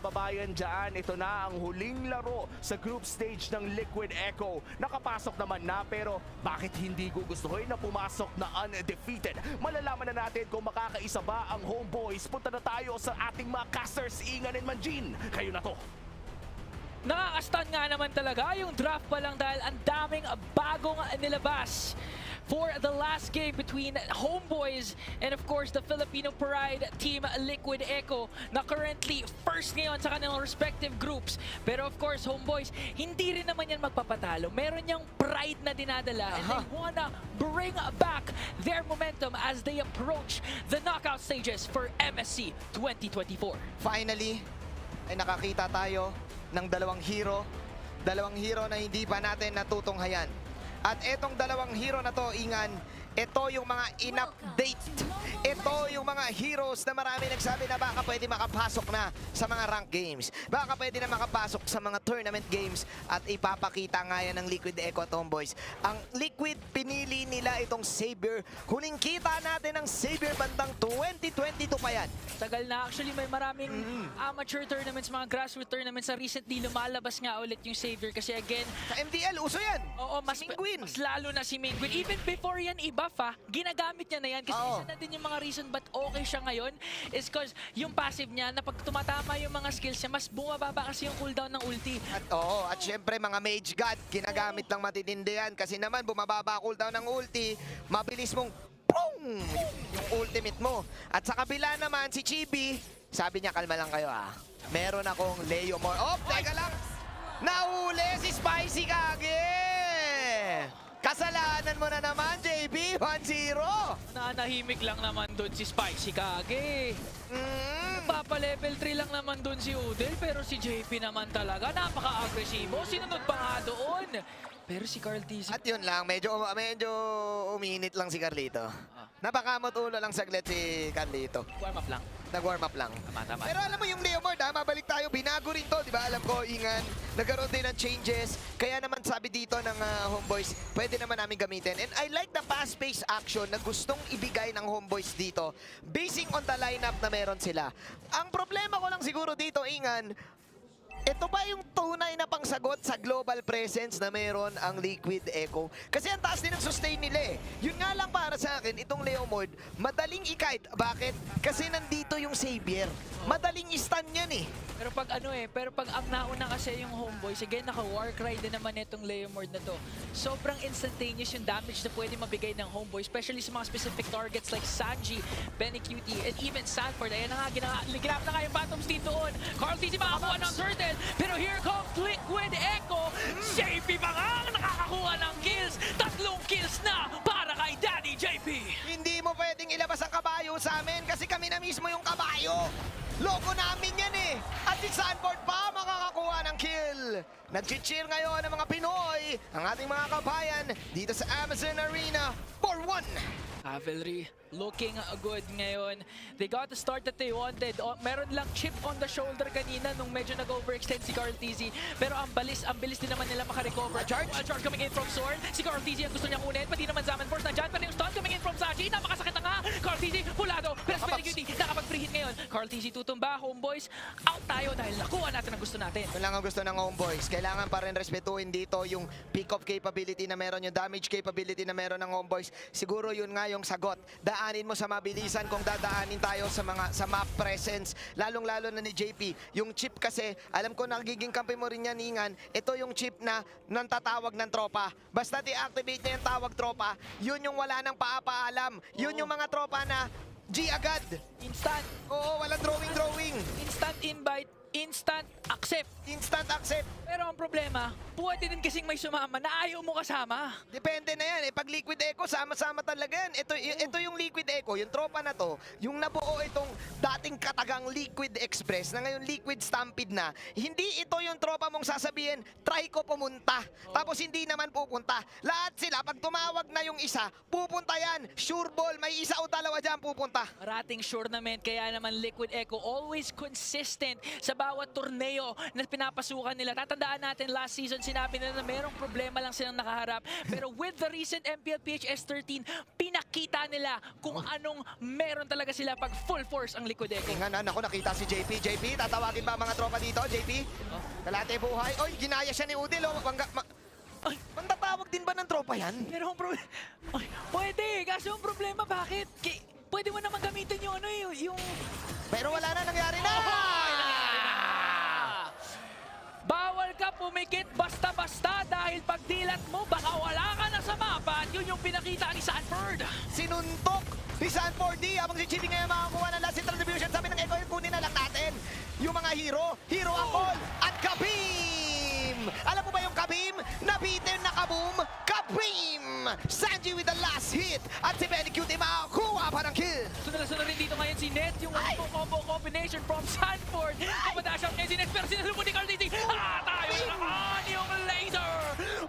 Babayan dyan, ito na ang huling laro sa group stage ng Liquid Echo. Nakapasok naman na pero bakit hindi gugustuhin na pumasok na undefeated? Malalaman na natin kung makakaisa ba ang Homeboys. Punta na tayo sa ating mga casters, Ingan and Manjin. Kayo na to. Nakaka-stun nga naman talaga yung draft pa lang dahil ang daming bagong nilabas for the last game between Homeboys and of course the Filipino Pride team Liquid Echo na currently first ngayon sa kanilang respective groups. Pero of course Homeboys, hindi rin naman yan magpapatalo. Meron niyang pride na dinadala and they wanna bring back their momentum as they approach the knockout stages for MSC 2024. Finally, ay nakakita tayo ng dalawang hero na hindi pa natin natutunghayan. At etong dalawang hero na to, Ingan, ito yung mga in-update. Ito yung mga heroes na marami nagsabi na baka pwede makapasok na sa mga rank games. Baka pwede na makapasok sa mga tournament games at ipapakita nga yan ng Liquid Echo at Homeboys. Ang Liquid, pinili nila itong Savior. Huling kita natin ng Savior bandang 2022 pa yan. Tagal na. Actually, may maraming amateur tournaments, mga grassroots tournaments na recently lumalabas nga ulit yung Savior. Kasi again, Sa MDL, uso yan. oo, mas, Si Mingguin. mas lalo na si Mingguin. Even before yan i-buff ginagamit niya na yan. Kasi Oo. isa na din yung mga reason ba't okay siya ngayon is cause yung passive niya na pag tumatama yung mga skills niya, mas bumababa kasi yung cooldown ng ulti. At oo, at syempre mga Mage God, ginagamit ng matitindi yan. Kasi naman, bumababa cooldown ng ulti, mabilis mong POOM! Yung ultimate mo. At sa kabila naman, si Chibi, sabi niya, kalma lang kayo meron akong Leomord. Oh, teka lang! Nahuli si Spicy Kage! Kasalanan mo na naman, JB, 1-0! Nanahimik lang naman doon si Spicy Kage. Papa-level 3 lang naman doon si Udel, pero si JP naman talaga, napaka-agresibo. Sinunod pa nga doon. Pero si Carl TZ, At yun lang, medyo uminit lang si Carlito. Napakamot ulo lang saglit si Carlito. warm up lang. Nag-warm up lang. Tama. Pero alam mo yung Leomord, mabalik tayo, binago rin to, di ba? Alam ko, Ingan, nagkaroon din ng changes. Kaya naman sabi dito ng Homeboys, pwede naman namin gamitin. And I like the fast-paced action na gustong ibigay ng Homeboys dito, basing on the lineup na meron sila. Ang problema ko lang siguro dito, Ingan, ito ba yung tunay na pangsagot sa global presence na meron ang Liquid Echo? Kasi ang taas din ng sustain nila Yun nga lang para sa akin, itong Leomord, madaling i-kite. Bakit? Kasi nandito yung Savior. Madaling i-stun yan Pero pag ang nauna kasi yung Homeboys, again, naka-Warcry din naman itong Leomord na to. Sobrang instantaneous yung damage na pwede mabigay ng Homeboys, especially sa mga specific targets like Sanji, Benny Cutie, and even Sanford. Ayan na nga, ginap na nga yung Phantoms dito on. Carl TZ makakuha ng turtle, pero here comes Liquid Echo. JP pa nga ang nakakakuha ng kills. 3 kills na para kay Daddy JP. Hindi mo pwedeng ilabas ang kabayo sa amin kasi kami na mismo yung kabayo. Logo namin yan At si Sanford pa makakakuha ng kill. Nag-cheer ngayon ang mga Pinoy, ang ating mga kabayan dito sa Amazon Arena for 1. Cavalry looking good ngayon. They got the start that they wanted. Meron lang chip on the shoulder kanina nung medyo nag-overextend si Carl TZ. Pero ang bilis din naman nila makarecover. Charge coming in from Sword. Si Carl TZ ang gusto niyang kunin. Pati naman Zaman Force nandyan. Pero yung stun coming in from Saji. Napakasakit na nga. Carl TZ, pulado. Pero Spinning nakapag-free hit ngayon. Carl TZ tutumba. Homeboys, out tayo dahil nakuha natin ang gusto natin. Yun lang ang gusto ng Homeboys. Kailangan pa rin respetuhin dito yung pick-off capability na meron, yung damage capability na meron ng Homeboys. Siguro yun nga yung sagot. Daanin mo sa mabilisan kung dadaanin tayo sa map presence. Lalong-lalo na ni JP. Yung chip kasi, alam ko nagiging kampi mo rin yan, Ingan. Ito yung chip na nantatawag ng tropa. Basta deactivate na yung tawag tropa, yun yung wala nang paapaalam. Yun yung mga tropa na G agad. Instant. Oo, walang drawing. Instant invite. Instant accept. Instant accept. Pero ang problema, pwede din kasing may sumama na ayaw mo kasama. Depende na yan. Pag Liquid Echo, sama-sama talaga yan. Ito yung Liquid Echo, yung tropa na to, yung nabuo itong dating katagang Liquid Express na ngayon Liquid Stampede na, hindi ito yung tropa mong sasabihin, try ko pumunta. Tapos hindi naman pupunta. Lahat sila, pag tumawag na yung isa, pupunta yan. Sure ball, may isa o dalawa dyan pupunta. Parating tournament, kaya naman Liquid Echo always consistent sa bawat bawat torneo na pinapasukan nila. Tatandaan natin last season sinabi nila na merong problema lang silang nakaharap. Pero with the recent MPL PHS 13, pinakita nila kung anong meron talaga sila pag full force ang Liquid Echo. Tingnan, ako nakita si JP. JP, tatawagin ba ang mga tropa dito? JP? Kalate buhay. Oy, ginaya siya ni Udil. Oh. Ay. Mantatawag din ba ng tropa yan? Merong problema. Pwede, kaso yung problema bakit? Pwede mo naman gamitin yung ano yung... Pero wala na, nangyari na! Bawal ka pumikit basta-basta dahil pag dilat mo, baka wala ka na sa mapa at yun yung pinakita ni Sanford. Sinuntok ni Sanford D. Habang si Chibi ngayon makakuha ng last central division, sabi ng Echo, kunin na lang natin yung mga hero, Hero Akol at Kabim! Alam mo ba yung Kabim? Nabitin na Kaboom, Kabim! Sanji with the last hit at si Benny Cutie makakuha pa ng kill. Sunod na sunod rin dito ngayon si Net, yung combo combination from Sanford. Kapadash out ngayon si Net, pero sinalubog ni Carl Dizzy. Tayo naman yung laser!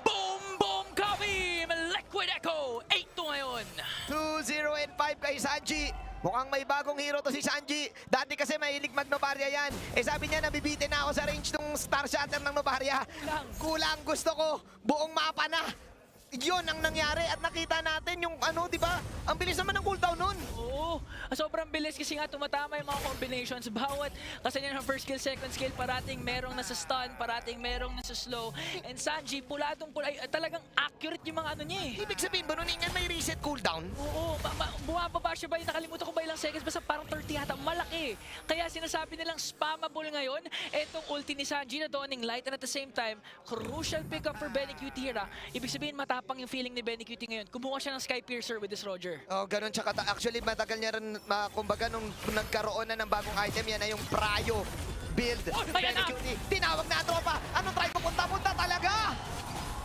Boom, boom, Kabim! Liquid Echo, 8-2 ngayon. 2-0 and 5 kay Sanji. Mukhang may bagong hero to si Sanji. Dati kasi mahilig mag-Novaria yan. Sabi niya, nabibitin na ako sa range ng Star Shatter ng Novaria. Kulang, gusto ko. Buong mapa na. Yun ang nangyari at nakita natin yung ano, di ba? Ang bilis naman ng cooldown nun. Oo, sobrang bilis kasi nga tumatama yung mga combinations. Bawat, kasi yan ang first skill, second skill, parating merong nasa stun, parating merong nasa slow. And Sanji, puladong-pula, talagang accurate yung mga ano niya eh. Ibig sabihin ba nun, Ingan, may reset cooldown? Oo, bumababa siya ba yun? Nakalimutan ko ba ilang seconds? Basta parang 30 yata. Malaki. Kaya sinasabi nilang spammable ngayon. Etong ulti ni Sanji na Dawning Light and at the same time, crucial pickup for Benny Cutira. Ibig sabihin matapang yung feeling ni Benny Cutie ngayon. Kumuha siya ng Sky Piercer with this Roger. Oh, ganun siya kata. Actually, matagal niya rin, kumbaga, nung nagkaroon na ng bagong item, yan na yung Prayo build. Oh, ayan Benny na! Cutie, tinawag na ang tropa. Anong try ko? Punta-punta talaga!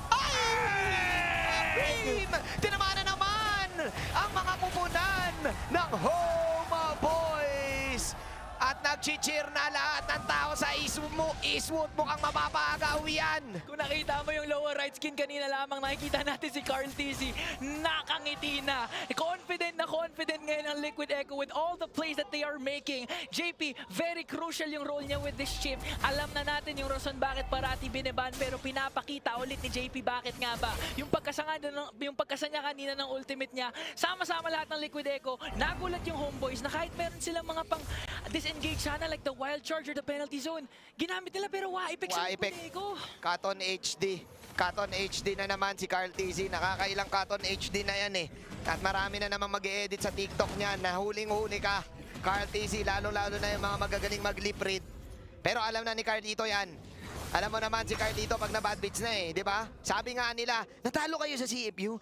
Ay! Tinamaan na naman ang mga pupunan ng Homa Boys. At nag-cheer na lahat ng tao sa Eastwood mukhang mapapagaw yan. Kung nakita mo yung lower right skin kanina lamang, nakikita natin si Carl Tizzy. Nakangiti na. Confident ngayon ang Liquid Echo with all the plays that they are making. JP, very crucial yung role niya with this chip. Alam na natin yung rason bakit parati biniban, pero pinapakita ulit ni JP bakit nga ba. Yung pagkasanya kanina ng ultimate niya, sama-sama lahat ng Liquid Echo, nagulat yung Homeboys na kahit meron silang mga pang disengage sana like the Wild Charge or the penalty zone, ginamit nila pero wa-effect sa Liquid Echo. Katon HD. Katon HD na naman si Carl Tizzy. Nakakailang Katon HD na yan eh. At marami na naman mag-e-edit sa TikTok niya na huling-huli ka. Carl Tizzy, lalo-lalo na yung mga magagaling mag-lip read. Pero alam na ni Carlito yan. Alam mo naman si Carlito pag na bad beats na eh, di ba? Sabi nga nila, natalo kayo sa CFU?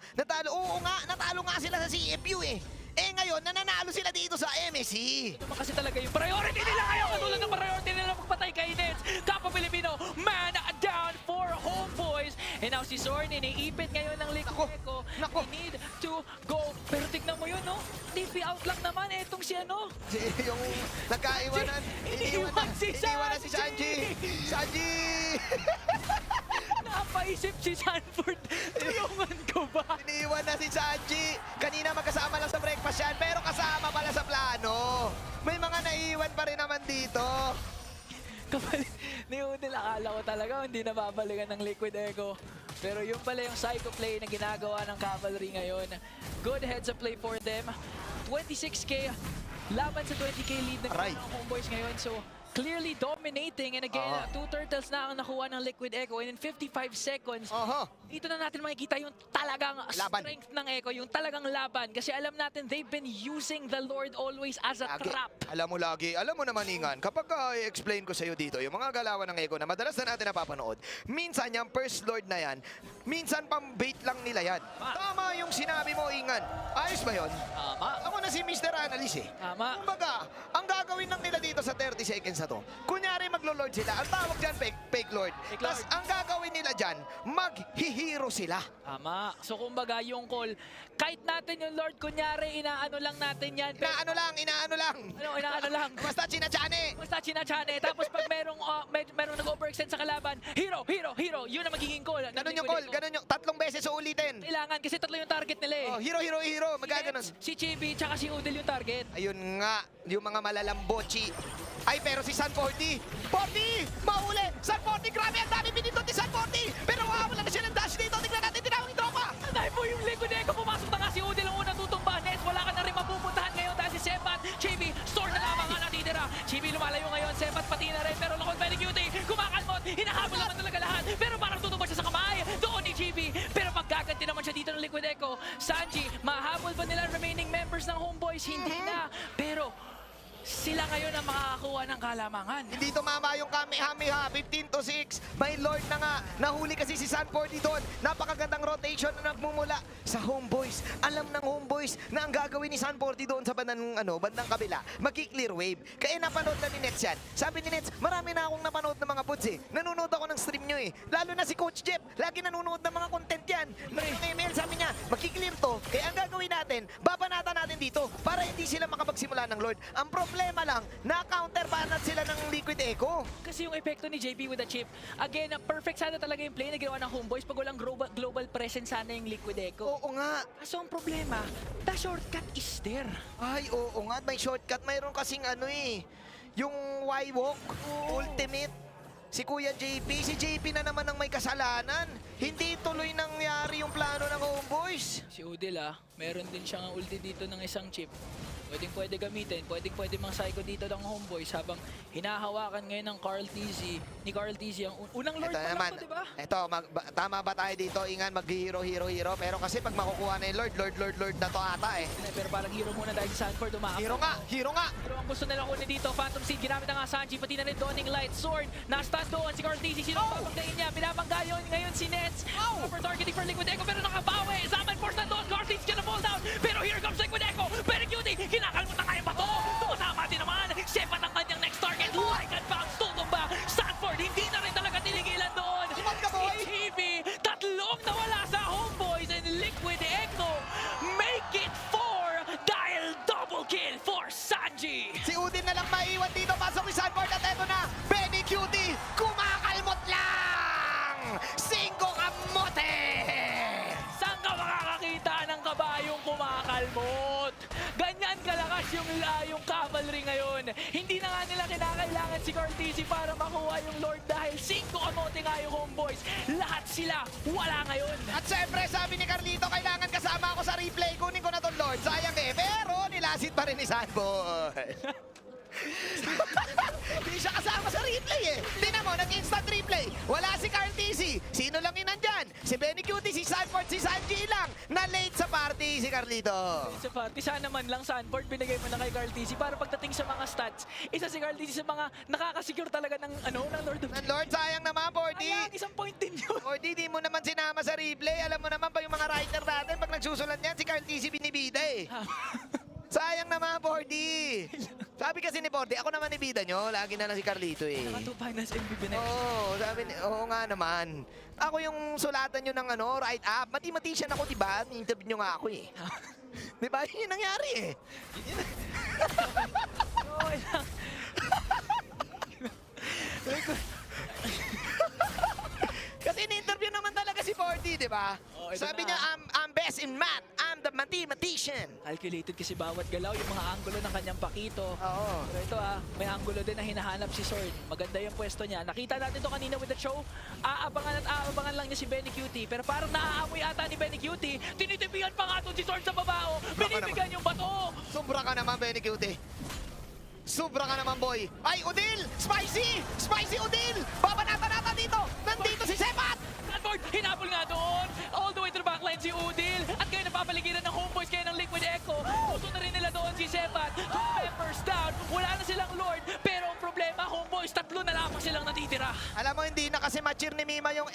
Oo nga, natalo nga sila sa CFU eh. Eh ngayon, nananalo sila dito sa MSC. Ito naman kasi talaga yung priority nila ngayon. Katulad ng priority nila magpatay kay Nets. Kapwa Pilipino, man down for Homeboys. And now si Zorn, iniipit ngayon ng Liquid Echo. Nako. They need to go. Pero tignan mo yun, no? TP out lang naman. Etong si ano? Yung nagkaiwanan, Iniwan si iniwan na si Sanji. Sanji! Napaisip si Sanford. Tulungan ko ba? Iniwan na si Sanji. Kanina magkasama lang sa breakfast yan, pero kasama pala sa plano. May mga naiiwan pa rin naman dito. Kapalit ni Udil, akala ko talaga hindi na babalikan ng Liquid Echo. Pero yun pala yung psycho play na ginagawa ng Cavalry ngayon. Good heads up play for them. 26k laban sa 20k lead ng Aray. mga Homeboys ngayon. So clearly dominating. And again, 2 turtles na ang nakuha ng Liquid Echo. And in 55 seconds, dito na natin makikita yung talagang Laban. strength ng Echo, yung talagang laban. Kasi alam natin, they've been using the Lord always as a trap. Alam mo naman, Ingan, kapag i-explain ko sa'yo dito, yung mga galawan ng Echo na madalas na natin napapanood, minsan yung First Lord na yan, minsan pang-bait lang nila yan. Tama yung sinabi mo, Ingan. Ayos ba yun? Tama. Ako na si Mr. Analyst eh. Tama. Kumbaga, ang gagawin lang nila dito sa 30 seconds na to, kunyari maglo-lord sila, ang tawag dyan fake lord. Fake Tapos lord. ang gagawin nila dyan, maghihiro sila. Tama. So kumbaga yung call, kahit natin yung Lord, kunyari inaano lang natin yan. Inaano lang. Ano, inaano lang. Basta chinachane. Basta chinachane. Tapos pag merong nag-overextend sa kalaban, hero. Yun ang magiging call. Ganun yung call, ganun yung tatlong beses uulitin. Kailangan kasi tatlo yung target nila eh. Oh, hero, magaganon. Si Chibi tsaka si Udil yung target. Ayun nga, yung mga malalambochi. Ay, pero si San 40. Sunforty. Grabe, ang dami pinindot ni Sunforty. Pero wala na siya ng dash dito. Tignan natin, tinawag yung tropa. Dahil po yung Liquid Echo, pumasok na nga si Udil ang unang tutumba. Nets, wala ka na rin mapupuntahan ngayon dahil si Sepat, Chibi, store na lamang ang natitira. Chibi lumalayo ngayon, Sepat pati na rin, pero Lokon very cutie, kumakalmot, hinahabol naman talaga lahat. Pero parang tutumba siya sa kamay, doon ni Chibi. Pero pagkaganti naman siya dito ng Liquid Echo, Sanji, mahabol ba nila ang remaining members ng Homeboys? Hindi na. Pero sila ngayon ang makakakuha ng kalamangan. Hindi tumama yung Kamehameha, 15-6. May Lord na nga. Nahuli kasi si Sunforty doon. Napakagandang rotation na nagmumula sa Homeboys. Alam ng Homeboys na ang gagawin ni Sunforty doon sa bandang kabila, maki-clear wave. Kaya napanood na ni Nets yan. Sabi ni Nets, marami na akong napanood ng mga buds eh. Nanonood ako ng stream nyo eh. Lalo na si Coach Jeff, lagi nanonood ng mga content yan. Yung email, sabi niya, maki-clear to. Kaya ang gagawin natin, babanata natin dito para hindi sila makapagsimula ng Lord. Ang problema lang, na-counterbanat sila ng Liquid Echo. Kasi yung epekto ni JP with the chip, again, perfect sana talaga yung play na ginawa ng Homeboys pag walang global presence sana yung Liquid Echo. Oo nga. Kaso ang problema, the shortcut is there. Ay, oo nga. May shortcut. Mayroon kasing yung Y-Walk, ultimate. Si Kuya JP. Si JP na naman ang may kasalanan. Hindi tuloy nangyari yung plano ng Homeboys. Si Udil meron din siyang ulti dito ng isang chip. Pwede gamitin, pwede mang psycho dito ng Homeboys habang hinahawakan ngayon ng ni Carl TZ ang unang Lord Ito pa naman. lang to, diba? Ito, tama ba tayo dito? Ingan, mag-hero. Pero kasi pag makukuha na yung Lord na to ata eh. Pero parang hero muna dahil si Sanford umaakit. Hero nga. Pero ang gusto nila kunin dito, Phantom Seed, ginamit na nga Sanji, pati na rin Dawning Light, Sword, na-stun doon, si Carl TZ, sino ang papagdain niya, binabangga yun ngayon si Nets, for targeting for Liquid Echo, pero nakabawi, Zaman Force na doon, Carl TZ gonna fall down, pero here comes Liquid Echo, very cutie, kinakalmot na nga yung bato, tumatama din naman, Sepat ang kanyang next target, like and bounce, tutumba, Sanford, hindi na rin talaga tinigilan doon, Sumat ka, boy! HEB, tatlong nawala sa Homeboys and Liquid Echo, make it 4 dahil double kill for Sanji. Si Udin na lang maiwan dito. Pasok ni Sunford at eto na. Benny Cutie, kumakalmot lang! 5 kamote! Saan ka makakakita ng kabayong kumakalmot? Ganyan kalakas yung cavalry ngayon. Hindi na nga nila kinakailangan si Cortese para makuha yung Lord dahil 5 kamote nga yung Homeboys. Lahat sila wala ngayon. At syempre, sabi ni Carlito, kailangan kasama ako sa replay. Kunin ko na tong Lord. Sayang eh. Pero nilasit pa rin ni Sunboy. Hindi siya kasama sa replay eh. Tingnan mo, nag-instant replay. Wala si Carl TZ. Sino lang yun nandyan? Si Benny Cutie, si Sanford, si Sanji lang. Na late sa party si Carlito. Sa party, sana man lang Sanford binigay mo na kay Carl TZ para pagdating sa mga stats, isa si Carl TZ sa mga nakakasecure talaga ng Lord of the Lord, sayang naman, 40. Sayang, isang point din yun. 40, di mo naman sinama sa replay. Alam mo naman pa yung mga writer natin, pag nagsusulat niyan, si Carl TZ binibida eh. Sayang naman, 40. Sabi kasi ni 40, ako naman ibida nyo. Lagi na lang si Carlito eh. Naka 2 finals MVP na Oo nga naman. Ako yung sulatan nyo ng write up. Mathematician ako, diba? Interview nyo nga ako eh. Diba? Yun yung nangyari eh. Okay lang. Kasi in-interview naman talaga si 40, di ba? Oh, ito Sabi na. niya, I'm best in math. I'm the mathematician. Calculated kasi bawat galaw, yung mga angulo ng kanyang pakito. Oo. Pero ito may angulo din na hinahanap si Sword. Maganda yung pwesto niya. Nakita natin to kanina with the show. Aabangan lang niya si Benny Cutie. Pero parang naaamoy ata ni Benny Cutie. Tinitipihan pa nga to si Sword sa babao. Binibigyan yung bato. Sobra ka naman, Benny Cutie. Sobra ka naman, boy. Ay, Udil! Spicy! Spicy Udil! Babanata-nata dito! Nandito si Sepat! Sanford, hinabol nga doon. All the way to the backline si Udil. At ngayon napapaligiran ng Homeboys kaya ng Liquid Echo. Gusto na rin nila doon si Sepat. 2 members down. Wala na silang Lord. Pero ang problema, Homeboys, 3 na lamang silang natitira. Alam mo, hindi na kasi ma-cheer ni Mima yung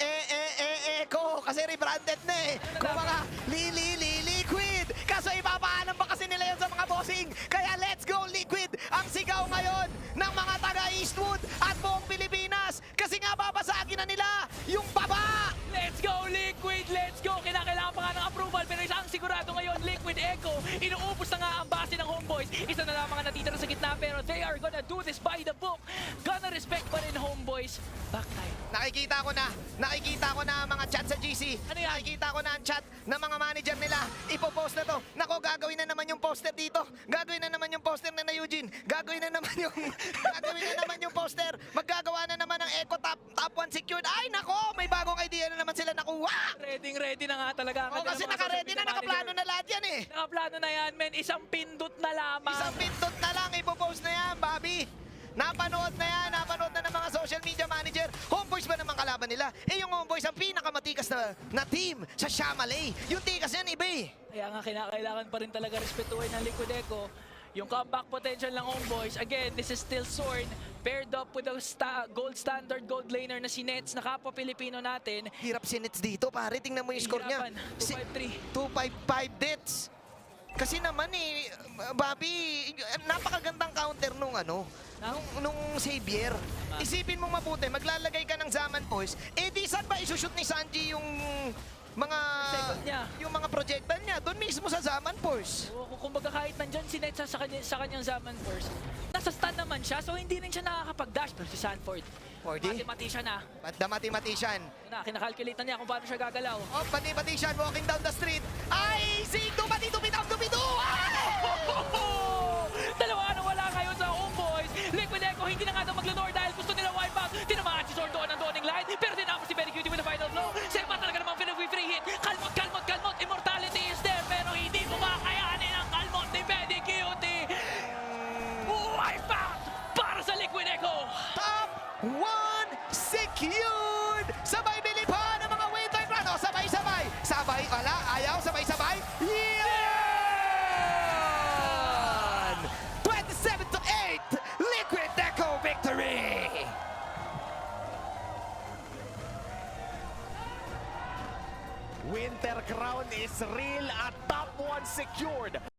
ko. Kasi rebranded na eh. Kung mga liquid. Kaso ipapaalam pa kasi nila yun sa mga bossing. Kaya let's go Liquid. Ang sigaw ngayon ng mga taga-Eastwood at buong Pilipinas. Kasi nga babasagin na nila yung baba. Let's go, Liquid! Let's go! Kinakailangan pa nga ng approval pero isang sigurado ngayon, Liquid Echo. Inuubos na nga ang base ng Homeboys. Isa na lamang ang natitira sa gitna pero they are gonna do this by the book. Gonna respect pa rin Homeboys. Back time. Nakikita ko na ang mga chat sa GC. Ano yan? Nakikita ko na ang chat ng mga manager nila. Ipopost na to. Nako, gagawin na naman yung poster dito. Gagawin na naman yung poster na Eugene. Gagawin na naman yung poster. Maggagawa na naman ng Echo Top top 1 secured. Ay, nako! May bagong idea na naman sila nakuha! Ready na nga talaga. ang O, kanilang kasi mga naka-ready social na, media nakaplano manager. na lahat yan eh. Nakaplano na yan, men. Isang pindot na lamang. Isang pindot na lang, ipopost na yan, Bobby. Napanood na yan, napanood na ng mga social media manager. Homeboys ba naman kalaban nila? Eh, yung Homeboys, ang pinakamatikas na team sa Shyamalan. Yung tikas yan, iba eh. Kaya nga kinakailangan pa rin talaga respetuhin ng Liquid Echo yung comeback potential ng Homeboys. Again, this is still Sorn paired up with a gold standard gold laner na si Nets na kapwa Pilipino natin. Hirap si Nets dito, pare. Tingnan mo yung score niya. Hirapan, 2-5-3. 255 deaths. Kasi naman eh, Bobby, napakagandang counter nung nung Xavier. Isipin mo mabuti, maglalagay ka ng Zaman Force, eh di saan ba isushoot ni Sanji yung mga Second niya. yung mga projectile niya? Doon mismo sa Zaman Force. O, kumbaga kahit nandyan si Nets sa kanyang Zaman first, nasa stun naman siya, so hindi rin siya nakakapag-dash. Pero si Sanford, 40? mathematician na. The mathematician. Kinakalculate na niya kung paano siya gagalaw. Oh, mathematician walking down the street. Ay, si Dupidu! Dalawa na wala ngayon sa Homeboys. Liquid Echo hindi na nga daw maglanor dahil gusto nila wipe out. Tinamaan si Sword doon ang Dawning Light. Pero tinapos si Very Cutie with the final blow. Sempa talaga namang free hit. Kalmot! Immortality is there. Pero hindi mo makayanin ang kalmot ni Very Cutie. Wipe out para sa Liquid Echo. Top 1 secured! Sabay bili pa ng mga win time run. O, sabay-sabay. Sabay, wala, ayaw, sabay-sabay. Yan! 27-8! Liquid Echo victory! Winter Crown is real at top 1 secured.